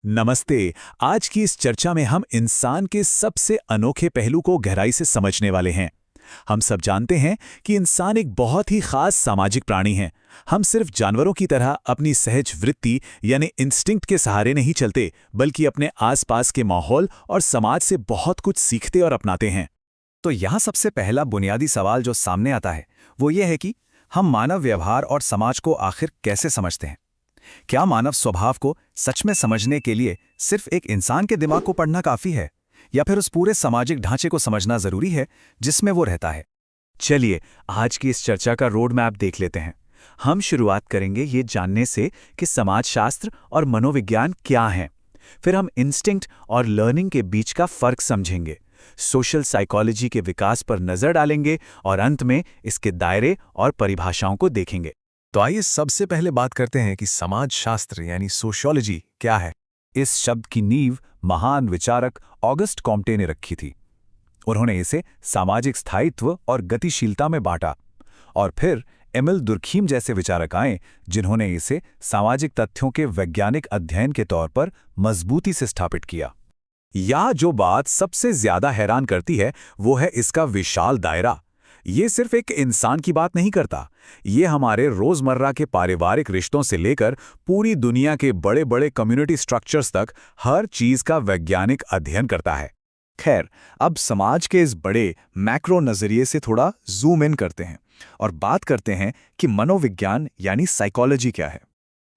नमस्ते। आज की इस चर्चा में हम इंसान के सबसे अनोखे पहलू को गहराई से समझने वाले हैं। हम सब जानते हैं कि इंसान एक बहुत ही खास सामाजिक प्राणी है। हम सिर्फ जानवरों की तरह अपनी सहज वृत्ति यानी इंस्टिंक्ट के सहारे नहीं चलते, बल्कि अपने आसपास के माहौल और समाज से बहुत कुछ सीखते और अपनाते हैं। तो यहाँ सबसे पहला बुनियादी सवाल जो सामने आता है वो ये है कि हम मानव व्यवहार और समाज को आखिर कैसे समझते हैं। क्या मानव स्वभाव को सच में समझने के लिए सिर्फ एक इंसान के दिमाग को पढ़ना काफी है, या फिर उस पूरे सामाजिक ढांचे को समझना जरूरी है जिसमें वो रहता है। चलिए आज की इस चर्चा का रोड मैप देख लेते हैं। हम शुरुआत करेंगे ये जानने से कि समाजशास्त्र और मनोविज्ञान क्या हैं। फिर हम इंस्टिंक्ट और लर्निंग के बीच का फर्क समझेंगे, सोशल साइकोलॉजी के विकास पर नजर डालेंगे और अंत में इसके दायरे और परिभाषाओं को देखेंगे। तो आइए सबसे पहले बात करते हैं कि समाजशास्त्र यानी सोशियोलॉजी क्या है। इस शब्द की नींव महान विचारक ऑगस्ट कॉम्टे ने रखी थी। उन्होंने इसे सामाजिक स्थायित्व और गतिशीलता में बांटा, और फिर एमिल दुर्खीम जैसे विचारक आए जिन्होंने इसे सामाजिक तथ्यों के वैज्ञानिक अध्ययन के तौर पर मजबूती से स्थापित किया। यहाँ जो बात सबसे ज्यादा हैरान करती है वो है इसका विशाल दायरा। ये सिर्फ एक इंसान की बात नहीं करता, ये हमारे रोजमर्रा के पारिवारिक रिश्तों से लेकर पूरी दुनिया के बड़े बड़े कम्युनिटी स्ट्रक्चर्स तक हर चीज का वैज्ञानिक अध्ययन करता है। खैर, अब समाज के इस बड़े मैक्रो नजरिए से थोड़ा जूम इन करते हैं और बात करते हैं कि मनोविज्ञान यानी साइकोलॉजी क्या है।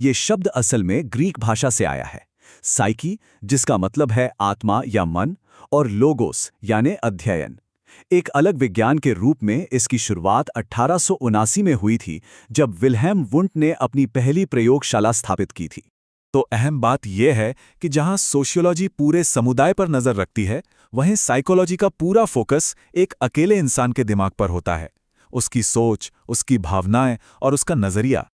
ये शब्द असल में ग्रीक भाषा से आया है। साइकी, जिसका मतलब है आत्मा या मन, और लोगोस यानी अध्ययन। एक अलग विज्ञान के रूप में इसकी शुरुआत 1879 में हुई थी, जब विल्हेम वुंट ने अपनी पहली प्रयोगशाला स्थापित की थी। तो अहम बात यह है कि जहां सोशियोलॉजी पूरे समुदाय पर नजर रखती है, वहीं साइकोलॉजी का पूरा फोकस एक अकेले इंसान के दिमाग पर होता है, उसकी सोच, उसकी भावनाएं और उसका नजरिया।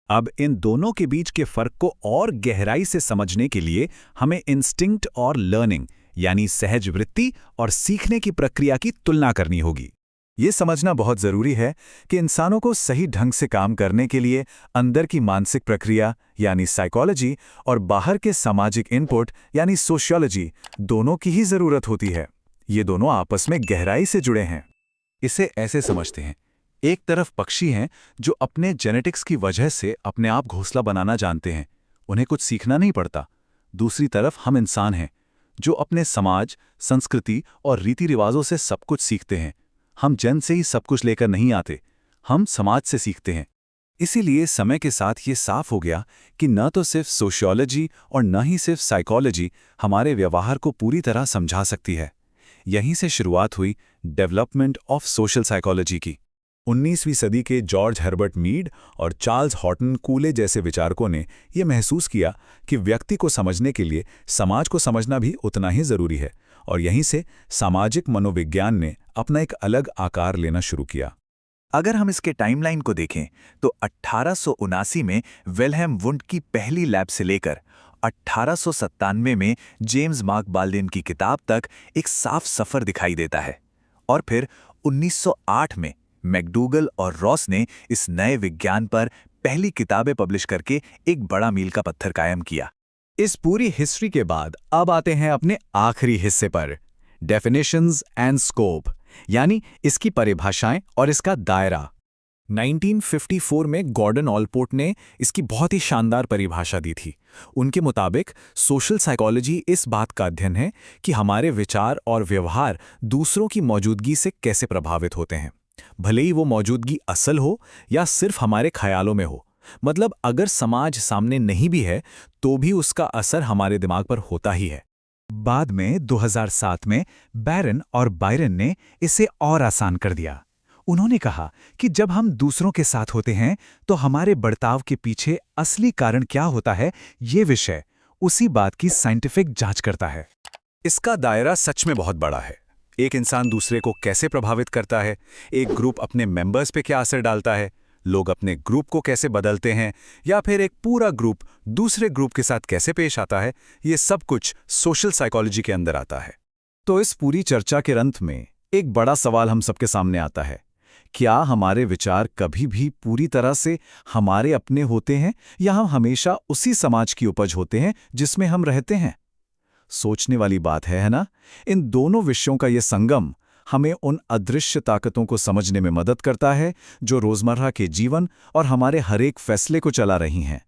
अब इन दोनों के बीच के फर्क को और गहराई से समझने के लिए हमें इंस्टिंक्ट और लर्निंग यानी सहज वृत्ति और सीखने की प्रक्रिया की तुलना करनी होगी। ये समझना बहुत जरूरी है कि इंसानों को सही ढंग से काम करने के लिए अंदर की मानसिक प्रक्रिया यानी साइकोलॉजी और बाहर के सामाजिक इनपुट यानी सोशियोलॉजी दोनों की ही जरूरत होती है। ये दोनों आपस में गहराई से जुड़े हैं। इसे ऐसे समझते हैं, एक तरफ पक्षी हैं जो अपने जेनेटिक्स की वजह से अपने आप घोंसला बनाना जानते हैं, उन्हें कुछ सीखना नहीं पड़ता। दूसरी तरफ हम इंसान हैं जो अपने समाज, संस्कृति और रीति रिवाजों से सब कुछ सीखते हैं। हम जन्म से ही सब कुछ लेकर नहीं आते, हम समाज से सीखते हैं। इसीलिए समय के साथ ये साफ हो गया कि न तो सिर्फ सोशियोलॉजी और न ही सिर्फ साइकोलॉजी हमारे व्यवहार को पूरी तरह समझा सकती है। यहीं से शुरुआत हुई डेवलपमेंट ऑफ सोशल साइकोलॉजी की। 19वीं सदी के जॉर्ज हर्बर्ट मीड और चार्ल्स हॉटन कूले जैसे विचारकों ने यह महसूस किया कि व्यक्ति को समझने के लिए समाज को समझना भी उतना ही जरूरी है, और यहीं से सामाजिक मनोविज्ञान ने अपना एक अलग आकार लेना शुरू किया। अगर हम इसके टाइमलाइन को देखें तो 1879 में विल्हेम वुंट की पहली लैब से लेकर 1897 में जेम्स मार्क बाल्डिन की किताब तक एक साफ सफर दिखाई देता है, और फिर 1908 में मैकडूगल और रॉस ने इस नए विज्ञान पर पहली किताबें पब्लिश करके एक बड़ा मील का पत्थर कायम किया। इस पूरी हिस्ट्री के बाद अब आते हैं अपने आखिरी हिस्से पर, डेफिनेशंस एंड स्कोप, यानी इसकी परिभाषाएं और इसका दायरा। 1954 में गॉर्डन ऑलपोर्ट ने इसकी बहुत ही शानदार परिभाषा दी थी। उनके मुताबिक सोशल साइकोलॉजी इस बात का अध्ययन है कि हमारे विचार और व्यवहार दूसरों की मौजूदगी से कैसे प्रभावित होते हैं, भले ही वो मौजूदगी असल हो या सिर्फ हमारे ख्यालों में हो। मतलब अगर समाज सामने नहीं भी है तो भी उसका असर हमारे दिमाग पर होता ही है। बाद में 2007 में बैरन और बायरन ने इसे और आसान कर दिया। उन्होंने कहा कि जब हम दूसरों के साथ होते हैं तो हमारे बर्ताव के पीछे असली कारण क्या होता है, ये विषय उसी बात की साइंटिफिक जांच करता है। इसका दायरा सच में बहुत बड़ा है। एक इंसान दूसरे को कैसे प्रभावित करता है, एक ग्रुप अपने मेंबर्स पे क्या असर डालता है, लोग अपने ग्रुप को कैसे बदलते हैं, या फिर एक पूरा ग्रुप दूसरे ग्रुप के साथ कैसे पेश आता है, ये सब कुछ सोशल साइकोलॉजी के अंदर आता है। तो इस पूरी चर्चा के अंत में एक बड़ा सवाल हम सबके सामने आता है, क्या हमारे विचार कभी भी पूरी तरह से हमारे अपने होते हैं या हम हमेशा उसी समाज की उपज होते हैं जिसमें हम रहते हैं? सोचने वाली बात है ना? इन दोनों विषयों का ये संगम हमें उन अदृश्य ताकतों को समझने में मदद करता है जो रोजमर्रा के जीवन और हमारे हरेक फैसले को चला रही हैं।